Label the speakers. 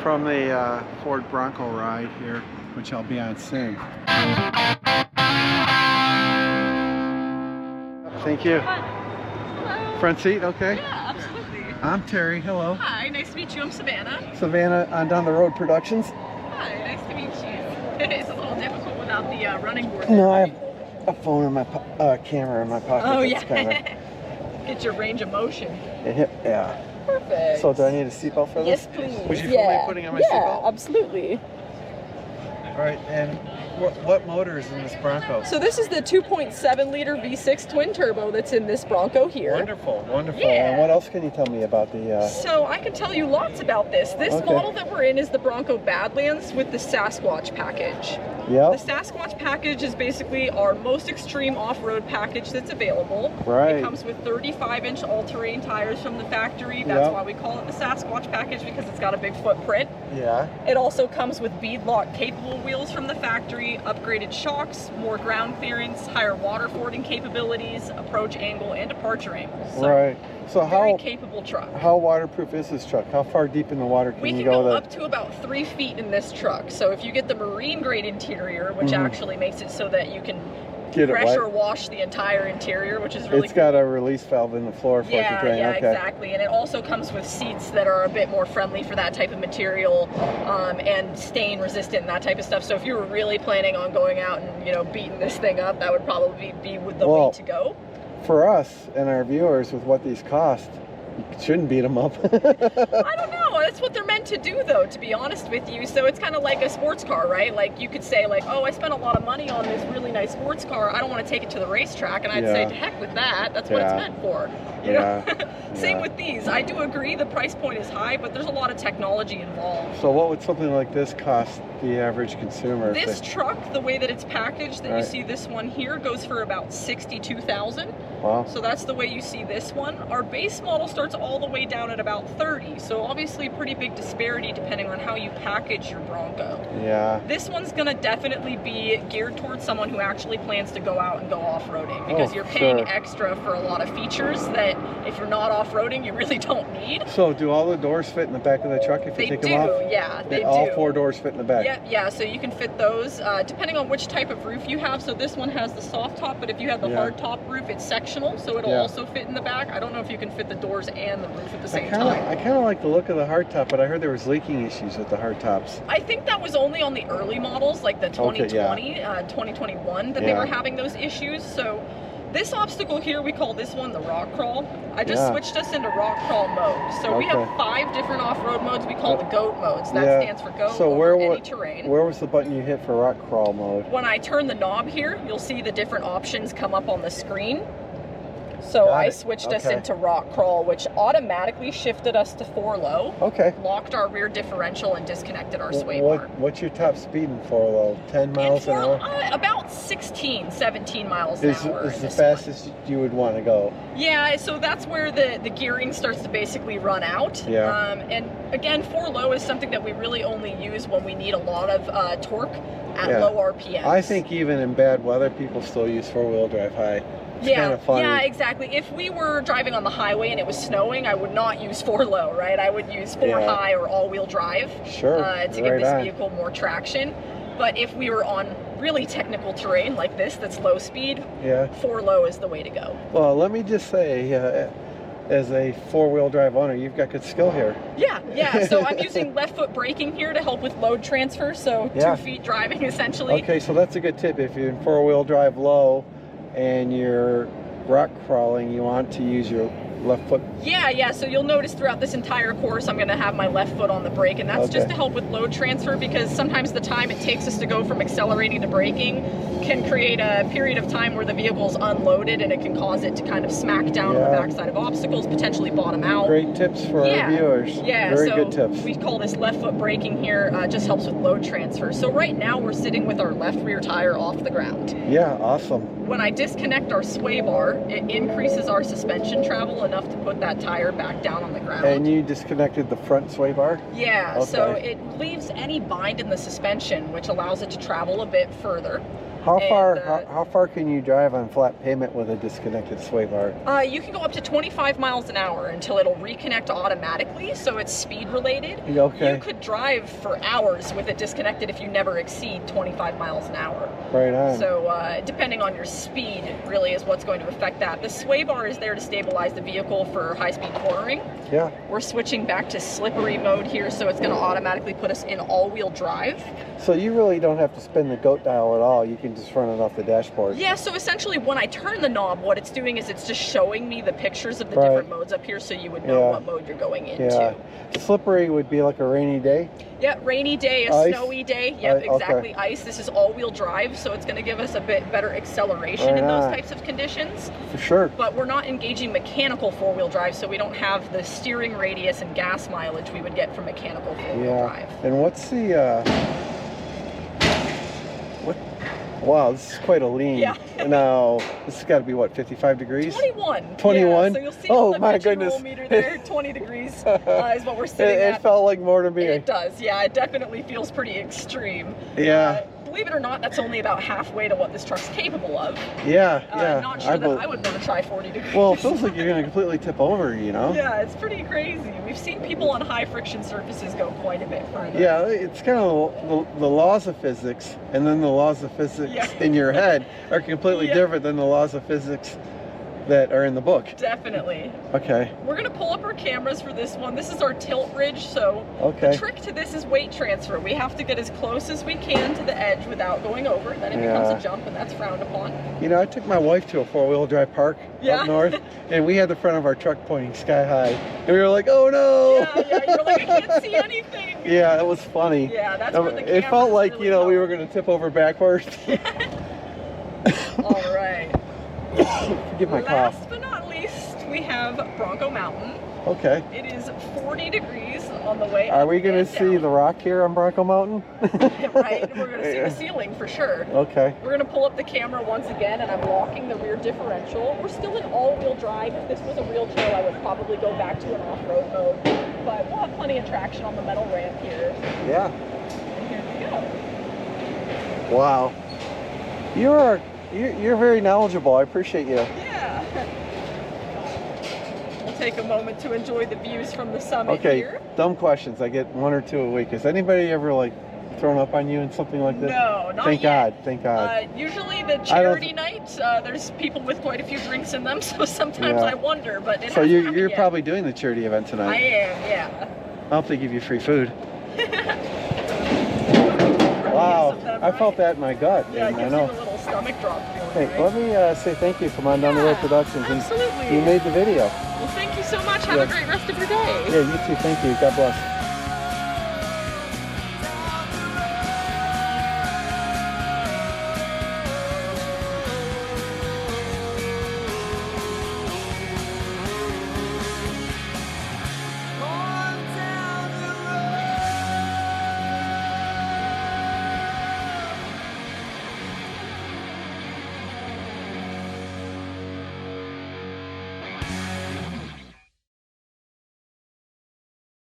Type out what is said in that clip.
Speaker 1: from the Ford Bronco ride here, which I'll be on soon. Thank you.
Speaker 2: Hello.
Speaker 1: Front seat, okay?
Speaker 2: Yeah, absolutely.
Speaker 1: I'm Terry, hello.
Speaker 2: Hi, nice to meet you. I'm Savannah.
Speaker 1: Savannah on Down the Road Productions.
Speaker 2: Hi, nice to meet you. It's a little difficult without the running board.
Speaker 1: No, I have a phone in my camera in my pocket.
Speaker 2: Oh,
Speaker 1: That's
Speaker 2: yeah. Get your range of motion.
Speaker 1: Yeah.
Speaker 2: Perfect.
Speaker 1: So do I need a seatbelt for this?
Speaker 2: Yes, please.
Speaker 1: Would you feel me putting on my seatbelt?
Speaker 2: Yeah, absolutely.
Speaker 1: All right, and what motor is in this Bronco?
Speaker 2: So this is the 2.7 liter V6 twin turbo that's in this Bronco here.
Speaker 1: Wonderful, wonderful.
Speaker 2: Yeah.
Speaker 1: And what else can you tell me about the...
Speaker 2: So I can tell you lots about this. This model that we're in is the Bronco Badlands with the Sasquatch package.
Speaker 1: Yep.
Speaker 2: The Sasquatch package is basically our most extreme off-road package that's available.
Speaker 1: Right.
Speaker 2: It comes with 35-inch all-terrain tires from the factory. That's why we call it the Sasquatch package, because it's got a big footprint.
Speaker 1: Yeah.
Speaker 2: It also comes with beadlock capable wheels from the factory, upgraded shocks, more ground clearance, higher water fording capabilities, approach angle, and departure angle. So
Speaker 1: right. So
Speaker 2: very capable truck.
Speaker 1: How waterproof is this truck? How far deep in the water can you go?
Speaker 2: We can go up to about 3 feet in this truck. So if you get the marine grade interior, which actually makes it so that you can pressure wash the entire interior, which is really
Speaker 1: It's got a release valve in the floor for it to drain.
Speaker 2: Yeah, exactly. And it also comes with seats that are a bit more friendly for that type of material, and stain resistant and that type of stuff. So if you were really planning on going out and, you know, beating this thing up, that would probably be the way to go.
Speaker 1: For us and our viewers, with what these cost, you shouldn't beat them up.
Speaker 2: I don't know. That's what they're meant to do, though, to be honest with you. So it's kind of like a sports car, right? Like you could say, like, oh, I spent a lot of money on this really nice sports car. I don't want to take it to the racetrack. And I'd say, to heck with that. That's what it's meant for. You know? Same with these. I do agree the price point is high, but there's a lot of technology involved.
Speaker 1: So what would something like this cost the average consumer?
Speaker 2: This truck, the way that it's packaged, that you see this one here, goes for about $62,000.
Speaker 1: Wow.
Speaker 2: So that's the way you see this one. Our base model starts all the way down at about 30. So obviously pretty big disparity depending on how you package your Bronco.
Speaker 1: Yeah.
Speaker 2: This one's gonna definitely be geared towards someone who actually plans to go out and go off-roading, because you're paying extra for a lot of features that if you're not off-roading, you really don't need.
Speaker 1: So do all the doors fit in the back of the truck if you take them off?
Speaker 2: Yeah, they do.
Speaker 1: All 4 doors fit in the back?
Speaker 2: Yeah, so you can fit those depending on which type of roof you have. So this one has the soft top, but if you have the hard top roof, it's sectional, so it'll also fit in the back. I don't know if you can fit the doors and the roof at the same time.
Speaker 1: I kind of like the look of the hard top, but I heard there was leaking issues with the hard tops.
Speaker 2: I think that was only on the early models, like the 2020, 2021, that they were having those issues. So this obstacle here, we call this one the rock crawl. I just switched us into rock crawl mode. So we have 5 different off-road modes we call the GOAT modes. That stands for go over any terrain.
Speaker 1: Where was the button you hit for rock crawl mode?
Speaker 2: When I turn the knob here, you'll see the different options come up on the screen. So I switched us into rock crawl, which automatically shifted us to 4 low. Locked our rear differential and disconnected our sway bar.
Speaker 1: What's your top speed in 4 low? 10 miles an hour?
Speaker 2: About 16, 17 miles an hour.
Speaker 1: Is the fastest you would want to go?
Speaker 2: Yeah, so that's where the gearing starts to basically run out. And again, 4 low is something that we really only use when we need a lot of torque at low RPMs.
Speaker 1: I think even in bad weather, people still use 4-wheel drive high. It's kind of funny.
Speaker 2: Yeah, exactly. If we were driving on the highway and it was snowing, I would not use 4 low, right? I would use 4 high or all-wheel drive to give this vehicle more traction. But if we were on really technical terrain like this that's low speed, 4 low is the way to go.
Speaker 1: Well, let me just say, as a 4-wheel drive owner, you've got good skill here.
Speaker 2: Yeah. So I'm using left foot braking here to help with load transfer, so 2 feet driving essentially.
Speaker 1: Okay, so that's a good tip. If you're in 4-wheel drive low and you're rock crawling, you want to use your left foot.
Speaker 2: Yeah, so you'll notice throughout this entire course I'm going to have my left foot on the brake, and that's just to help with load transfer, because sometimes the time it takes us to go from accelerating to braking can create a period of time where the vehicle's unloaded and it can cause it to kind of smack down on the backside of obstacles, potentially bottom out.
Speaker 1: Great tips for our viewers. Very good tips.
Speaker 2: We call this left foot braking here, just helps with load transfer. So right now we're sitting with our left rear tire off the ground.
Speaker 1: Yeah, awesome.
Speaker 2: When I disconnect our sway bar, it increases our suspension travel enough to put that tire back down on the ground.
Speaker 1: And you disconnected the front sway bar?
Speaker 2: Yeah, so it leaves any bind in the suspension, which allows it to travel a bit further.
Speaker 1: How far?
Speaker 2: And,
Speaker 1: How far can you drive on flat pavement with a disconnected sway bar?
Speaker 2: You can go up to 25 miles an hour until it'll reconnect automatically, so it's speed related.
Speaker 1: Okay.
Speaker 2: You could drive for hours with it disconnected if you never exceed 25 miles an hour.
Speaker 1: Right on.
Speaker 2: So depending on your speed really is what's going to affect that. The sway bar is there to stabilize the vehicle for high-speed cornering.
Speaker 1: Yeah.
Speaker 2: We're switching back to slippery mode here, so it's going to automatically put us in all-wheel drive.
Speaker 1: So you really don't have to spin the goat dial at all. You can just run it off the dashboard.
Speaker 2: Yeah, so essentially when I turn the knob, what it's doing is it's just showing me the pictures of the different modes up here so you would know what mode you're going into.
Speaker 1: Yeah. Slippery would be like a rainy day?
Speaker 2: Yeah, rainy day, a snowy day. Yep, exactly.
Speaker 1: Okay.
Speaker 2: Ice. This is all-wheel drive, so it's going to give us a bit better acceleration in those types of conditions.
Speaker 1: For sure.
Speaker 2: But we're not engaging mechanical four-wheel drive, so we don't have the steering radius and gas mileage we would get from mechanical four-wheel drive.
Speaker 1: And what's the... Wow, this is quite a lean.
Speaker 2: Yeah.
Speaker 1: Now, this has got to be, what, 55 degrees?
Speaker 2: 21.
Speaker 1: 21?
Speaker 2: Yeah, so you'll see
Speaker 1: oh,
Speaker 2: on the
Speaker 1: my
Speaker 2: picture
Speaker 1: goodness.
Speaker 2: meter there, 20 degrees is what we're sitting at.
Speaker 1: It felt like more to me.
Speaker 2: It does, yeah. It definitely feels pretty extreme.
Speaker 1: Yeah.
Speaker 2: Believe it or not, that's only about halfway to what this truck's capable of.
Speaker 1: Yeah,
Speaker 2: Not sure that I would want to try 40 degrees.
Speaker 1: Well, it feels like you're going to completely tip over, you know?
Speaker 2: Yeah, it's pretty crazy. We've seen people on high friction surfaces go quite a bit further.
Speaker 1: Yeah, it's kind of the laws of physics, and then the laws of physics in your head are completely different than the laws of physics that are in the book.
Speaker 2: Definitely.
Speaker 1: Okay.
Speaker 2: We're going to pull up our cameras for this one. This is our tilt bridge, so the trick to this is weight transfer. We have to get as close as we can to the edge without going over. Then it becomes a jump, and that's frowned upon.
Speaker 1: You know, I took my wife to a four-wheel drive park up north, and we had the front of our truck pointing sky high, and we were like, oh no!
Speaker 2: Yeah, you're like, I can't see anything!
Speaker 1: Yeah, it was funny.
Speaker 2: Yeah, that's where the
Speaker 1: it felt like,
Speaker 2: really
Speaker 1: you know, we were going to tip over backwards.
Speaker 2: All right.
Speaker 1: Forgive my cough.
Speaker 2: Last but not least, we have Bronco Mountain.
Speaker 1: Okay.
Speaker 2: It is 40 degrees on the way up.
Speaker 1: Are we going to see the rock here on Bronco Mountain?
Speaker 2: Right, we're going to see the ceiling for sure.
Speaker 1: Okay.
Speaker 2: We're going to pull up the camera once again, and I'm locking the rear differential. We're still in all-wheel drive. If this was a real trail, I would probably go back to an off-road mode. But we'll have plenty of traction on the metal ramp here.
Speaker 1: Yeah.
Speaker 2: And here we go.
Speaker 1: Wow. You're very knowledgeable. I appreciate you.
Speaker 2: Yeah. We'll take a moment to enjoy the views from the summit here.
Speaker 1: Okay, dumb questions. I get one or two a week. Has anybody ever like thrown up on you in something like this?
Speaker 2: No, not
Speaker 1: Thank
Speaker 2: yet.
Speaker 1: God. Thank God.
Speaker 2: Usually the charity night, there's people with quite a few drinks in them, so sometimes I wonder, but
Speaker 1: so you're probably doing the charity event tonight.
Speaker 2: I am, yeah.
Speaker 1: I hope they give you free food. Wow, I felt that in my gut.
Speaker 2: Yeah, it
Speaker 1: I
Speaker 2: gives
Speaker 1: know.
Speaker 2: you a little stomach drop feeling.
Speaker 1: Hey,
Speaker 2: right?
Speaker 1: let me say thank you from On Down the Road Productions.
Speaker 2: Absolutely.
Speaker 1: You made the video.
Speaker 2: Well, thank you so much. Have a great rest of your day.
Speaker 1: Yeah, you too. Thank you. God bless.